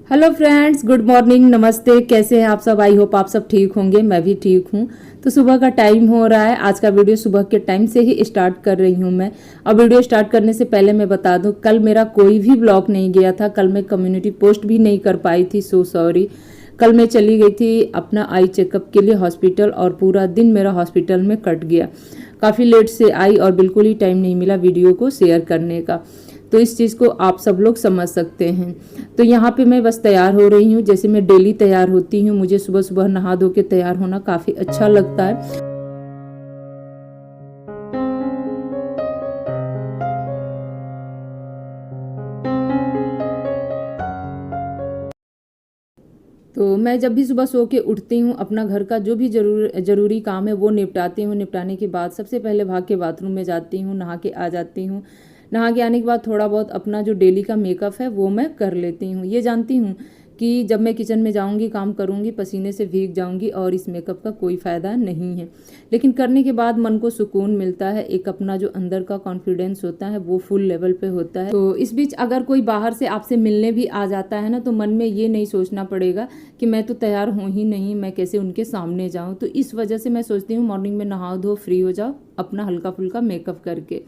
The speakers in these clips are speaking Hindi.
हेलो फ्रेंड्स, गुड मॉर्निंग, नमस्ते। कैसे हैं आप सब? आई होप आप सब ठीक होंगे। मैं भी ठीक हूँ। तो सुबह का टाइम हो रहा है। आज का वीडियो सुबह के टाइम से ही स्टार्ट कर रही हूँ मैं। और वीडियो स्टार्ट करने से पहले मैं बता दूँ, कल मेरा कोई भी ब्लॉग नहीं गया था। कल मैं कम्युनिटी पोस्ट भी नहीं कर पाई थी, सो सॉरी। कल मैं चली गई थी अपना आई चेकअप के लिए हॉस्पिटल, और पूरा दिन मेरा हॉस्पिटल में कट गया। काफ़ी लेट से आई और बिल्कुल ही टाइम नहीं मिला वीडियो को शेयर करने का। तो इस चीज़ को आप सब लोग समझ सकते हैं। तो यहाँ पे मैं बस तैयार हो रही हूँ, जैसे मैं डेली तैयार होती हूँ। मुझे सुबह सुबह नहा धो के तैयार होना काफ़ी अच्छा लगता है। तो मैं जब भी सुबह सो के उठती हूँ, अपना घर का जो भी जरूरी काम है वो निपटाती हूँ। निपटाने के बाद सबसे पहले भाग के बाथरूम में जाती हूँ, नहा के आ जाती हूँ। नहा के आने के बाद थोड़ा बहुत अपना जो डेली का मेकअप है वो मैं कर लेती हूँ। ये जानती हूँ कि जब मैं किचन में जाऊँगी, काम करूँगी, पसीने से भीग जाऊँगी और इस मेकअप का कोई फ़ायदा नहीं है। लेकिन करने के बाद मन को सुकून मिलता है। एक अपना जो अंदर का कॉन्फिडेंस होता है वो फुल लेवल पे होता है। तो इस बीच अगर कोई बाहर से आपसे मिलने भी आ जाता है ना, तो मन में ये नहीं सोचना पड़ेगा कि मैं तो तैयार हूँ ही नहीं, मैं कैसे उनके सामने जाऊँ। तो इस वजह से मैं सोचती हूँ मॉर्निंग में नहाओ धो फ्री हो जाओ अपना हल्का फुल्का मेकअप करके।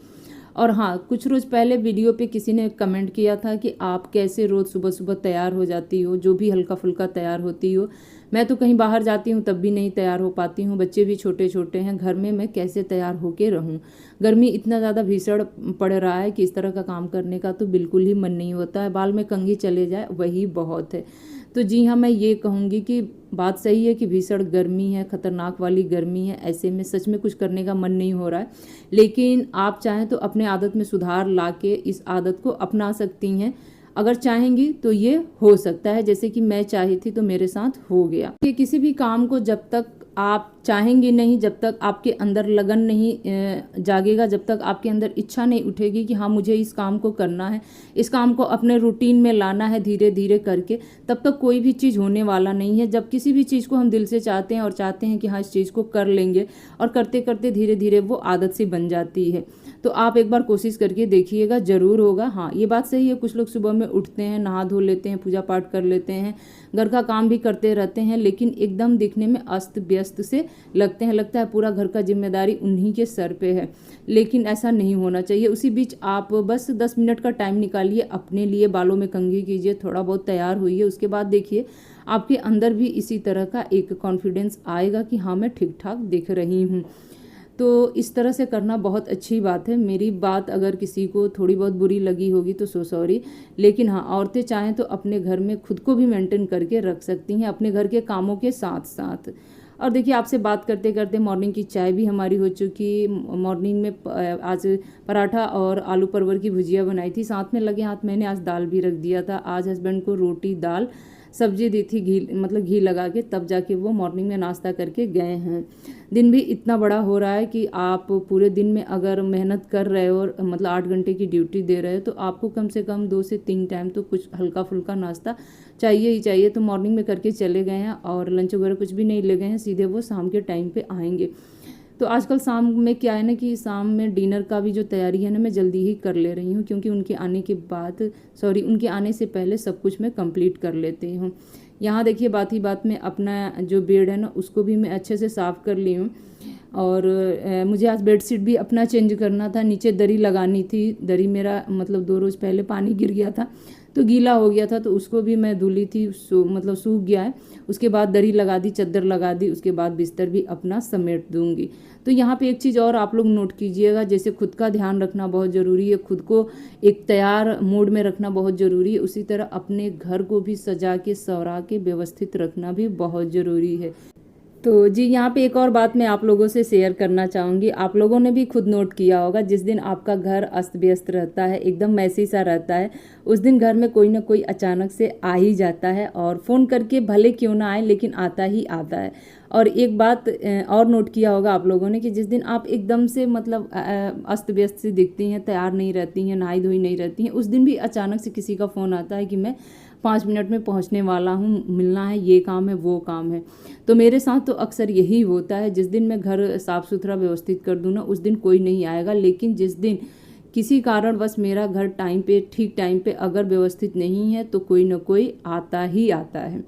और हाँ, कुछ रोज़ पहले वीडियो पे किसी ने कमेंट किया था कि आप कैसे रोज़ सुबह सुबह तैयार हो जाती हो, जो भी हल्का फुल्का तैयार होती हो। मैं तो कहीं बाहर जाती हूँ तब भी नहीं तैयार हो पाती हूँ। बच्चे भी छोटे छोटे हैं घर में, मैं कैसे तैयार होके रहूँ। गर्मी इतना ज़्यादा भीषण पड़ रहा है कि इस तरह का काम करने का तो बिल्कुल ही मन नहीं होता है। बाल में कंघी चले जाए वही बहुत है। तो जी हाँ, मैं ये कहूँगी कि बात सही है कि भीषण गर्मी है, खतरनाक वाली गर्मी है। ऐसे में सच में कुछ करने का मन नहीं हो रहा है। लेकिन आप चाहें तो अपने आदत में सुधार ला के इस आदत को अपना सकती हैं। अगर चाहेंगी तो ये हो सकता है, जैसे कि मैं चाही थी तो मेरे साथ हो गया। कि किसी भी काम को जब तक आप चाहेंगे नहीं, जब तक आपके अंदर लगन नहीं जागेगा, जब तक आपके अंदर इच्छा नहीं उठेगी कि हाँ मुझे इस काम को करना है, इस काम को अपने रूटीन में लाना है धीरे धीरे करके, तब तक कोई भी चीज़ होने वाला नहीं है। जब किसी भी चीज़ को हम दिल से चाहते हैं और चाहते हैं कि हाँ इस चीज़ को कर लेंगे, और करते करते धीरे धीरे वो आदत सी बन जाती है। तो आप एक बार कोशिश करके देखिएगा, ज़रूर होगा। हाँ, ये बात सही है, कुछ लोग सुबह में उठते हैं, नहा धो लेते हैं, पूजा पाठ कर लेते हैं, घर का काम भी करते रहते हैं, लेकिन एकदम दिखने में अस्त व्यस्त से लगते हैं। लगता है पूरा घर का जिम्मेदारी उन्हीं के सर पे है, लेकिन ऐसा नहीं होना चाहिए। उसी बीच आप बस 10 मिनट का टाइम निकालिए अपने लिए, बालों में कंघी कीजिए, थोड़ा बहुत तैयार होइए। उसके बाद देखिए आपके अंदर भी इसी तरह का एक कॉन्फिडेंस आएगा कि हाँ मैं ठीक ठाक दिख रही हूँ। तो इस तरह से करना बहुत अच्छी बात है। मेरी बात अगर किसी को थोड़ी बहुत बुरी लगी होगी तो सो सॉरी। लेकिन हाँ, औरतें चाहें तो अपने घर में खुद को भी मेंटेन करके रख सकती हैं, अपने घर के कामों के साथ साथ। और देखिए, आपसे बात करते करते मॉर्निंग की चाय भी हमारी हो चुकी। मॉर्निंग में आज पराठा और आलू परवर की भुजिया बनाई थी। साथ में लगे हाथ मैंने आज दाल भी रख दिया था। आज हस्बैंड को रोटी दाल सब्जी दी थी, घी लगा के, तब जाके वो मॉर्निंग में नाश्ता करके गए हैं। दिन भी इतना बड़ा हो रहा है कि आप पूरे दिन में अगर मेहनत कर रहे हो, मतलब 8 घंटे की ड्यूटी दे रहे हो, तो आपको कम से कम 2 से 3 टाइम तो कुछ हल्का फुल्का नाश्ता चाहिए ही चाहिए। तो मॉर्निंग में करके चले गए हैं और लंच वगैरह कुछ भी नहीं ले गए हैं, सीधे वो शाम के टाइम पे आएंगे। तो आजकल शाम में क्या है ना कि शाम में डिनर का भी जो तैयारी है ना, मैं जल्दी ही कर ले रही हूँ, क्योंकि उनके आने के बाद उनके आने से पहले सब कुछ मैं कंप्लीट कर लेती हूँ। यहाँ देखिए, बात ही बात में अपना जो बेड है ना उसको भी मैं अच्छे से साफ़ कर ली हूँ। और मुझे आज बेडशीट भी अपना चेंज करना था, नीचे दरी लगानी थी। दरी मेरा मतलब 2 रोज़ पहले पानी गिर गया था तो गीला हो गया था, तो उसको भी मैं धुली थी, मतलब सूख गया है। उसके बाद दरी लगा दी, चादर लगा दी, उसके बाद बिस्तर भी अपना समेट दूंगी। तो यहाँ पे एक चीज़ और आप लोग नोट कीजिएगा, जैसे खुद का ध्यान रखना बहुत ज़रूरी है, खुद को एक तैयार मूड में रखना बहुत ज़रूरी है, उसी तरह अपने घर को भी सजा के संवरा के व्यवस्थित रखना भी बहुत ज़रूरी है। तो जी, यहाँ पे एक और बात मैं आप लोगों से शेयर करना चाहूँगी। आप लोगों ने भी खुद नोट किया होगा, जिस दिन आपका घर अस्त व्यस्त रहता है, एकदम मैसी सा रहता है, उस दिन घर में कोई ना कोई अचानक से आ ही जाता है, और फ़ोन करके भले क्यों ना आए लेकिन आता ही आता है। और एक बात और नोट किया होगा आप लोगों ने कि जिस दिन आप एकदम से मतलब अस्त व्यस्त सी दिखती हैं, तैयार नहीं रहती हैं, नहाई धोई नहीं रहती हैं, उस दिन भी अचानक से किसी का फ़ोन आता है कि मैं 5 मिनट में पहुंचने वाला हूँ, मिलना है, ये काम है, वो काम है। तो मेरे साथ तो अक्सर यही होता है, जिस दिन मैं घर साफ़ सुथरा व्यवस्थित कर दूँ ना, उस दिन कोई नहीं आएगा। लेकिन जिस दिन किसी कारणवश मेरा घर टाइम पे, ठीक टाइम पे अगर व्यवस्थित नहीं है तो कोई ना कोई आता ही आता है।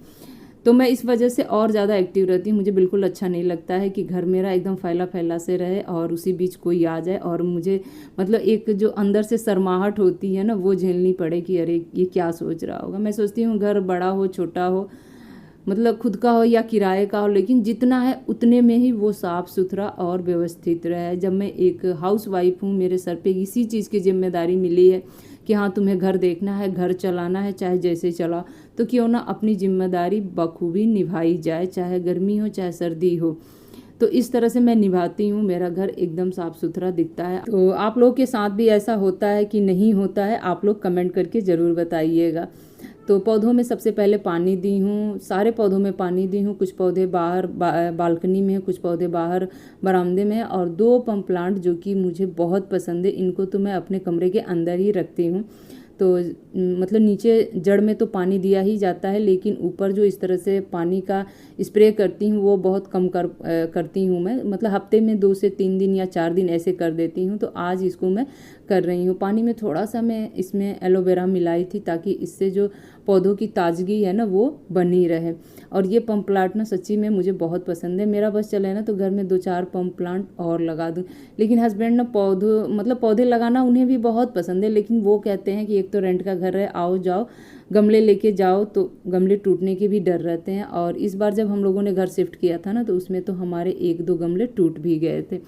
तो मैं इस वजह से और ज़्यादा एक्टिव रहती हूँ। मुझे बिल्कुल अच्छा नहीं लगता है कि घर मेरा एकदम फैला फैला से रहे और उसी बीच कोई आ जाए और मुझे मतलब एक जो अंदर से शर्माहट होती है ना, वो झेलनी पड़े कि अरे ये क्या सोच रहा होगा। मैं सोचती हूँ घर बड़ा हो छोटा हो, मतलब खुद का हो या किराए का हो, लेकिन जितना है उतने में ही वो साफ़ सुथरा और व्यवस्थित रहे। जब मैं एक हाउस वाइफ हूँ, मेरे सर पे इसी चीज़ की जिम्मेदारी मिली है कि हाँ तुम्हें घर देखना है, घर चलाना है, चाहे जैसे चला, तो क्यों ना अपनी जिम्मेदारी बखूबी निभाई जाए, चाहे गर्मी हो चाहे सर्दी हो। तो इस तरह से मैं निभाती हूँ, मेरा घर एकदम साफ़ सुथरा दिखता है। तो आप लोग के साथ भी ऐसा होता है कि नहीं होता है, आप लोग कमेंट करके ज़रूर बताइएगा। तो पौधों में सबसे पहले पानी दी हूँ, सारे पौधों में पानी दी हूँ। कुछ पौधे बाहर बालकनी में हैं, कुछ पौधे बाहर बरामदे में हैं, और 2 पम प्लांट जो कि मुझे बहुत पसंद है, इनको तो मैं अपने कमरे के अंदर ही रखती हूँ। तो मतलब नीचे जड़ में तो पानी दिया ही जाता है, लेकिन ऊपर जो इस तरह से पानी का स्प्रे करती हूँ वो बहुत कम करती हूँ मैं, मतलब हफ्ते में 2 से 3 दिन या 4 दिन ऐसे कर देती हूँ। तो आज इसको मैं कर रही हूँ। पानी में थोड़ा सा मैं इसमें एलोवेरा मिलाई थी ताकि इससे जो पौधों की ताजगी है ना वो बनी रहे। और ये पम प्लांट ना सच्ची में मुझे बहुत पसंद है। मेरा बस चले ना तो घर में 2-4 पम प्लांट और लगा दूँ, लेकिन हस्बैंड ना पौधे लगाना उन्हें भी बहुत पसंद है, लेकिन वो कहते हैं कि एक तो रेंट का घर है, आओ जाओ गमले लेके जाओ, तो गमले टूटने के भी डर रहते हैं। और इस बार जब हम लोगों ने घर शिफ्ट किया था ना, तो उसमें तो हमारे 1-2 गमले टूट भी गए थे।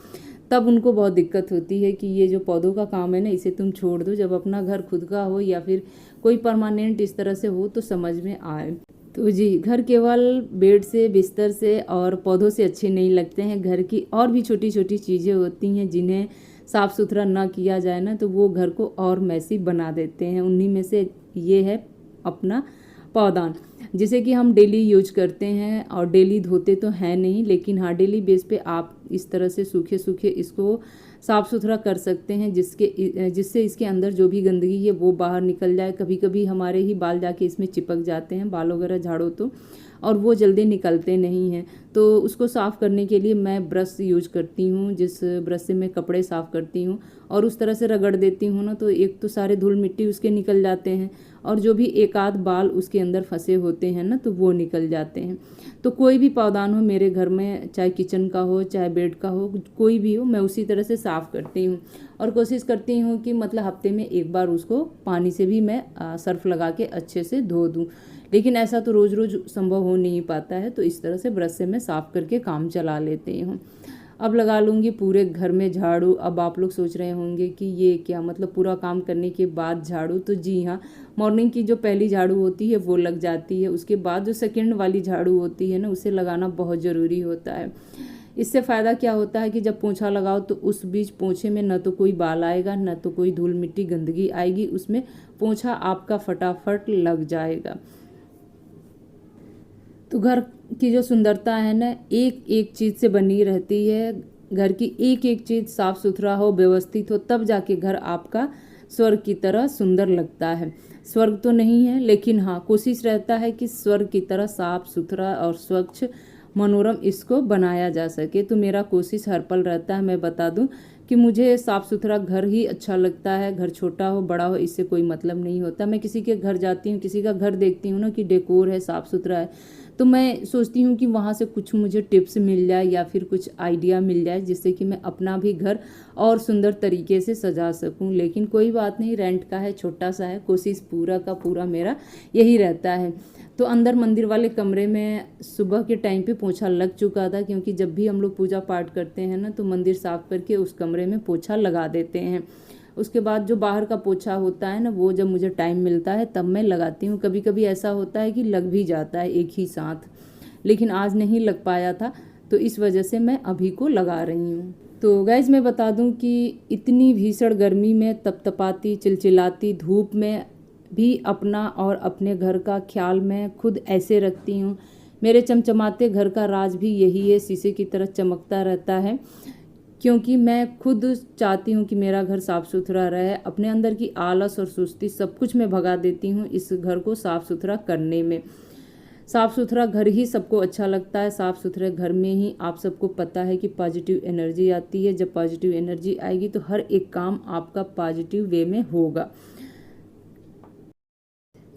तब उनको बहुत दिक्कत होती है कि ये जो पौधों का काम है ना, इसे तुम छोड़ दो, जब अपना घर खुद का हो या फिर कोई परमानेंट इस तरह से हो तो समझ में आए। तो जी, घर केवल बेड से, बिस्तर से और पौधों से अच्छे नहीं लगते हैं। घर की और भी छोटी छोटी चीज़ें होती हैं जिन्हें साफ़ सुथरा ना किया जाए ना, तो वो घर को और मैसी बना देते हैं। उन्हीं में से ये है अपना पौधान, जिसे कि हम डेली यूज करते हैं और डेली धोते तो हैं नहीं, लेकिन हाँ डेली बेस पे आप इस तरह से सूखे सूखे इसको साफ़ सुथरा कर सकते हैं, जिससे इसके अंदर जो भी गंदगी है वो बाहर निकल जाए। कभी कभी हमारे ही बाल जाके इसमें चिपक जाते हैं, बाल वगैरह झाड़ो तो, और वो जल्दी निकलते नहीं हैं। तो उसको साफ़ करने के लिए मैं ब्रश यूज करती हूँ, जिस ब्रश से मैं कपड़े साफ़ करती हूँ, और उस तरह से रगड़ देती हूँ ना, तो एक तो सारे धूल मिट्टी उसके निकल जाते हैं, और जो भी एक आध बाल उसके अंदर फंसे होते हैं ना, तो वो निकल जाते हैं। तो कोई भी पौधान हो मेरे घर में, चाहे किचन का हो चाहे बेड का हो, कोई भी हो, मैं उसी तरह से साफ़ करती हूँ। और कोशिश करती हूँ कि मतलब हफ्ते में एक बार उसको पानी से भी मैं सर्फ लगा के अच्छे से धो दूँ, लेकिन ऐसा तो रोज़ रोज़ संभव हो नहीं पाता है। तो इस तरह से ब्रश से मैं साफ़ करके काम चला लेती हूँ। अब लगा लूँगी पूरे घर में झाड़ू। अब आप लोग सोच रहे होंगे कि ये क्या, मतलब पूरा काम करने के बाद झाड़ू? तो जी हाँ, मॉर्निंग की जो पहली झाड़ू होती है वो लग जाती है, उसके बाद जो सेकंड वाली झाड़ू होती है ना, उसे लगाना बहुत ज़रूरी होता है। इससे फ़ायदा क्या होता है कि जब पोंछा लगाओ तो उस बीच पोंछे में न तो कोई बाल आएगा, न तो कोई धूल मिट्टी गंदगी आएगी, उसमें पोंछा आपका फटाफट लग जाएगा। तो घर की जो सुंदरता है ना, एक एक चीज़ से बनी रहती है। घर की एक एक चीज़ साफ़ सुथरा हो, व्यवस्थित हो, तब जाके घर आपका स्वर्ग की तरह सुंदर लगता है। स्वर्ग तो नहीं है, लेकिन हाँ कोशिश रहता है कि स्वर्ग की तरह साफ़ सुथरा और स्वच्छ मनोरम इसको बनाया जा सके। तो मेरा कोशिश हर पल रहता है। मैं बता दूं कि मुझे साफ़ सुथरा घर ही अच्छा लगता है। घर छोटा हो बड़ा हो इससे कोई मतलब नहीं होता। मैं किसी के घर जाती हूँ, किसी का घर देखती हूँ ना कि डेकोर है, साफ़ सुथरा है, तो मैं सोचती हूँ कि वहाँ से कुछ मुझे टिप्स मिल जाए या फिर कुछ आइडिया मिल जाए, जिससे कि मैं अपना भी घर और सुंदर तरीके से सजा सकूँ। लेकिन कोई बात नहीं, रेंट का है, छोटा सा है, कोशिश पूरा का पूरा मेरा यही रहता है। तो अंदर मंदिर वाले कमरे में सुबह के टाइम पे पोछा लग चुका था, क्योंकि जब भी हम लोग पूजा पाठ करते हैं ना, तो मंदिर साफ करके उस कमरे में पोछा लगा देते हैं। उसके बाद जो बाहर का पोछा होता है ना, वो जब मुझे टाइम मिलता है तब मैं लगाती हूँ। कभी कभी ऐसा होता है कि लग भी जाता है एक ही साथ, लेकिन आज नहीं लग पाया था, तो इस वजह से मैं अभी को लगा रही हूँ। तो गाइज मैं बता दूं कि इतनी भीषण गर्मी में, तपतपाती चिलचिलाती धूप में भी अपना और अपने घर का ख्याल मैं खुद ऐसे रखती हूँ। मेरे चमचमाते घर का राज भी यही है, शीशे की तरह चमकता रहता है, क्योंकि मैं खुद चाहती हूँ कि मेरा घर साफ़ सुथरा रहे। अपने अंदर की आलस और सुस्ती सब कुछ मैं भगा देती हूँ इस घर को साफ़ सुथरा करने में। साफ़ सुथरा घर ही सबको अच्छा लगता है। साफ़ सुथरे घर में ही आप सबको पता है कि पॉजिटिव एनर्जी आती है। जब पॉजिटिव एनर्जी आएगी तो हर एक काम आपका पॉजिटिव वे में होगा।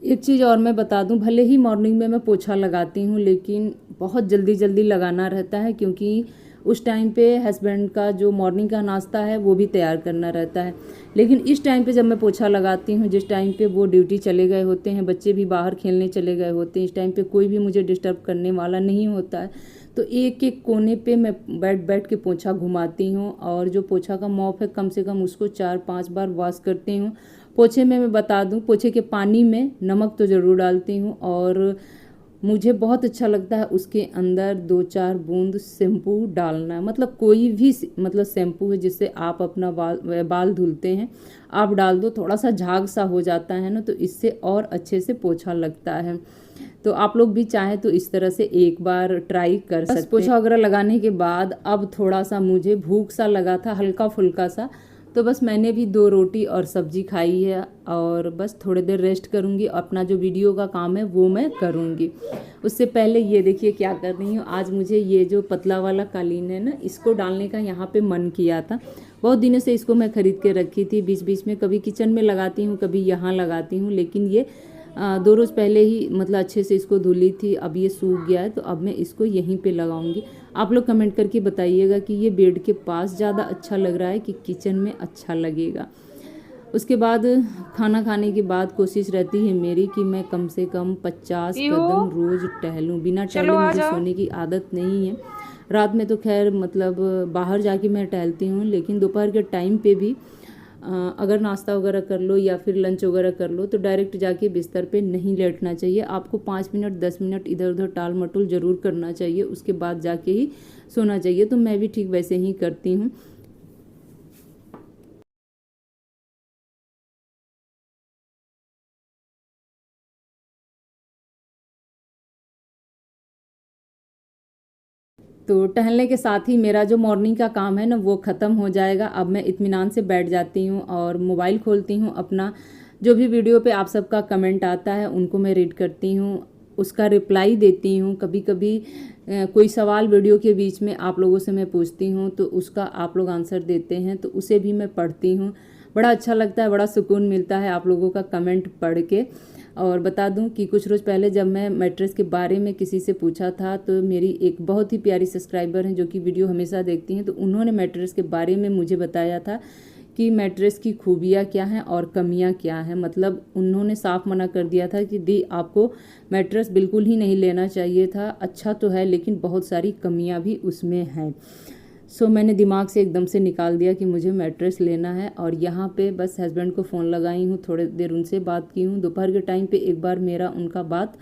एक चीज़ और मैं बता दूं, भले ही मॉर्निंग में मैं पोछा लगाती हूँ लेकिन बहुत जल्दी जल्दी लगाना रहता है, क्योंकि उस टाइम पे हस्बैंड का जो मॉर्निंग का नाश्ता है वो भी तैयार करना रहता है। लेकिन इस टाइम पे जब मैं पोछा लगाती हूँ, जिस टाइम पे वो ड्यूटी चले गए होते हैं, बच्चे भी बाहर खेलने चले गए होते हैं, इस टाइम पे कोई भी मुझे डिस्टर्ब करने वाला नहीं होता है, तो एक एक कोने पे मैं बैठ बैठ के पोछा घुमाती हूँ। और जो पोछा का मॉप है कम से कम उसको 4-5 बार वॉश करती हूँ। पोछे में मैं बता दूं, पोछे के पानी में नमक तो ज़रूर डालती हूँ, और मुझे बहुत अच्छा लगता है उसके अंदर 2-4 बूंद शैम्पू डालना। मतलब कोई भी मतलब शैम्पू है जिससे आप अपना बाल धुलते हैं, आप डाल दो, थोड़ा सा झाग सा हो जाता है ना, तो इससे और अच्छे से पोछा लगता है। तो आप लोग भी चाहें तो इस तरह से एक बार ट्राई कर सकते हैं। पोछा वगैरह लगाने के बाद अब थोड़ा सा मुझे भूख सा लगा था, हल्का फुल्का सा, तो बस मैंने भी 2 रोटी और सब्जी खाई है, और बस थोड़ी देर रेस्ट करूँगी। अपना जो वीडियो का काम है वो मैं करूँगी। उससे पहले ये देखिए क्या कर रही हूँ। आज मुझे ये जो पतला वाला कालीन है ना, इसको डालने का यहाँ पे मन किया था। बहुत दिनों से इसको मैं ख़रीद के रखी थी, बीच बीच में कभी किचन में लगाती हूँ, कभी यहाँ लगाती हूँ, लेकिन ये 2 रोज़ पहले ही मतलब अच्छे से इसको धुली थी। अब ये सूख गया है, तो अब मैं इसको यहीं पे लगाऊंगी। आप लोग कमेंट करके बताइएगा कि ये बेड के पास ज़्यादा अच्छा लग रहा है कि किचन में अच्छा लगेगा। उसके बाद खाना खाने के बाद कोशिश रहती है मेरी कि मैं कम से कम 50 कदम रोज़ टहलूँ। बिना टहले मुझे सोने की आदत नहीं है। रात में तो खैर मतलब बाहर जाके मैं टहलती हूँ, लेकिन दोपहर के टाइम पे भी अगर नाश्ता वगैरह कर लो या फिर लंच वगैरह कर लो तो डायरेक्ट जाके बिस्तर पे नहीं लेटना चाहिए। आपको 5 मिनट 10 मिनट इधर उधर टाल मटोल ज़रूर करना चाहिए, उसके बाद जाके ही सोना चाहिए। तो मैं भी ठीक वैसे ही करती हूँ। तो टहलने के साथ ही मेरा जो मॉर्निंग का काम है ना वो ख़त्म हो जाएगा। अब मैं इत्मीनान से बैठ जाती हूँ और मोबाइल खोलती हूँ। अपना जो भी वीडियो पे आप सबका कमेंट आता है उनको मैं रीड करती हूँ, उसका रिप्लाई देती हूँ। कभी कभी कोई सवाल वीडियो के बीच में आप लोगों से मैं पूछती हूँ तो उसका आप लोग आंसर देते हैं, तो उसे भी मैं पढ़ती हूँ। बड़ा अच्छा लगता है, बड़ा सुकून मिलता है आप लोगों का कमेंट पढ़ के। और बता दूं कि कुछ रोज़ पहले जब मैं मैट्रेस के बारे में किसी से पूछा था, तो मेरी एक बहुत ही प्यारी सब्सक्राइबर हैं जो कि वीडियो हमेशा देखती हैं, तो उन्होंने मैट्रेस के बारे में मुझे बताया था कि मैट्रेस की खूबियाँ क्या हैं और कमियाँ क्या हैं। मतलब उन्होंने साफ मना कर दिया था कि दी आपको मैट्रेस बिल्कुल ही नहीं लेना चाहिए था, अच्छा तो है लेकिन बहुत सारी कमियाँ भी उसमें हैं। सो मैंने दिमाग से एकदम से निकाल दिया कि मुझे मैट्रेस लेना है। और यहाँ पे बस हस्बैंड को फ़ोन लगाई हूँ, थोड़ी देर उनसे बात की हूँ। दोपहर के टाइम पे एक बार मेरा उनका बात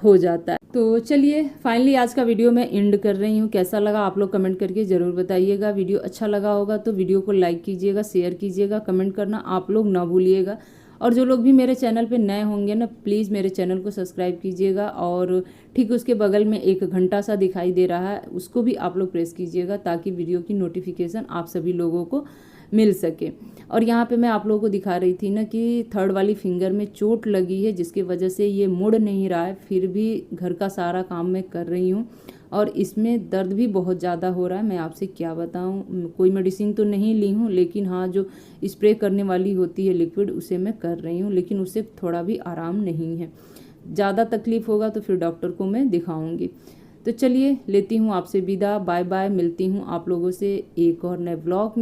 हो जाता है। तो चलिए फाइनली आज का वीडियो मैं एंड कर रही हूँ। कैसा लगा आप लोग कमेंट करके ज़रूर बताइएगा। वीडियो अच्छा लगा होगा तो वीडियो को लाइक कीजिएगा, शेयर कीजिएगा, कमेंट करना आप लोग ना भूलिएगा। और जो लोग भी मेरे चैनल पे नए होंगे ना, प्लीज़ मेरे चैनल को सब्सक्राइब कीजिएगा, और ठीक उसके बगल में एक घंटा सा दिखाई दे रहा है, उसको भी आप लोग प्रेस कीजिएगा ताकि वीडियो की नोटिफिकेशन आप सभी लोगों को मिल सके। और यहाँ पे मैं आप लोगों को दिखा रही थी ना कि थर्ड वाली फिंगर में चोट लगी है, जिसकी वजह से ये मुड़ नहीं रहा है, फिर भी घर का सारा काम मैं कर रही हूँ। और इसमें दर्द भी बहुत ज़्यादा हो रहा है, मैं आपसे क्या बताऊँ। कोई मेडिसिन तो नहीं ली हूँ, लेकिन हाँ जो स्प्रे करने वाली होती है लिक्विड, उसे मैं कर रही हूँ, लेकिन उससे थोड़ा भी आराम नहीं है। ज़्यादा तकलीफ़ होगा तो फिर डॉक्टर को मैं दिखाऊंगी। तो चलिए लेती हूँ आपसे विदा, बाय बाय। मिलती हूँ आप लोगों से एक और नए ब्लॉग में।